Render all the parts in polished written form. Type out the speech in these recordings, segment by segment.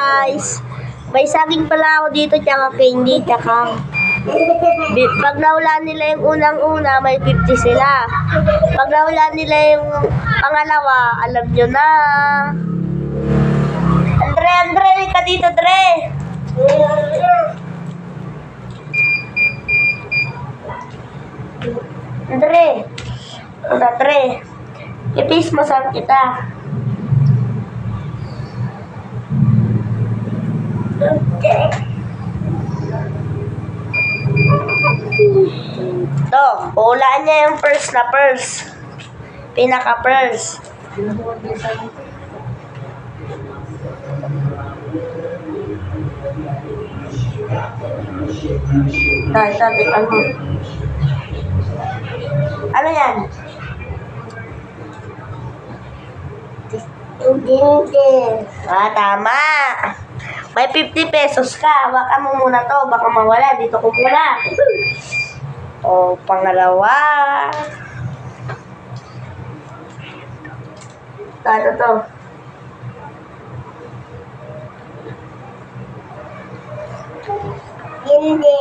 Guys, may saging pala ako dito tsaka candy tsaka pag nawala nila yung unang-una may 50 sila. Pag nawala nila yung pangalawa, alam nyo na. Andre, ka dito, Dre. Dre. Ipis mo saan kita. Okay. Ito, hulaan niya yung purse na purse. Pinaka-purse. Ito, ano yan? Tama. May 50 pesos ka. Hawakan mo muna to. Baka mawala. Dito ko muna. O, pangalawa. Ito. Hindi.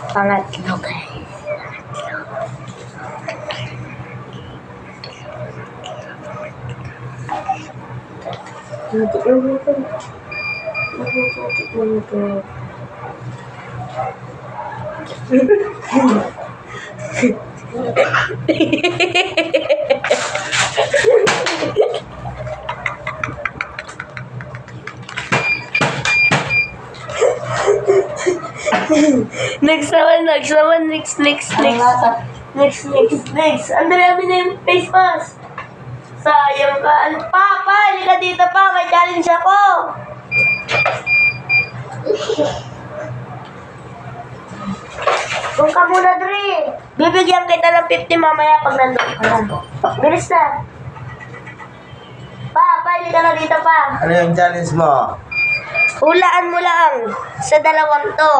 Pangatlo, guys. Next. Ang dami na yung face mask. Sayang ka. Papa, hindi ka dito pa. May challenge ako. Kung ka muna, Dre. Bibigyan kita ng 50 mamaya pag nandun ka na. Bilis na. Papa, hindi ka na dito pa. Ano yung challenge mo? Hulaan mo lang sa dalawang to.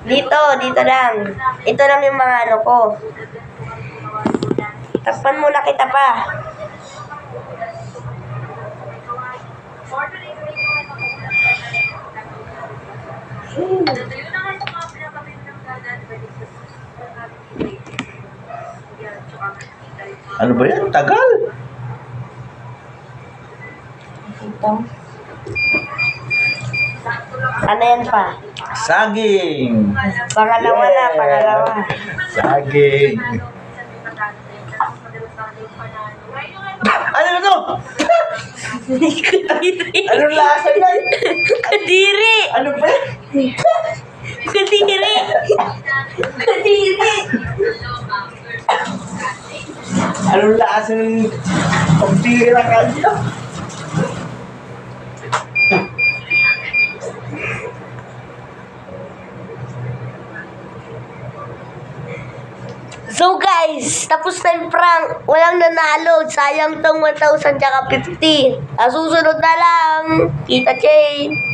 Dito lang. Ito lang yung mga ano ko. Takpan mo na kita pa. Ano ba yan? Tagal? Ano yan pa? Saging. Pangalawa na. Saging. Ano na to? Anong lasa yan? Kadiri! Ano ba yan? Kadiri! Anong lasa ng pagtira ka dito? So guys, tapos na yung prank. Walang nanalo. Sayang tong 1,000 tsaka 50. Susunod na lang. Kita chain.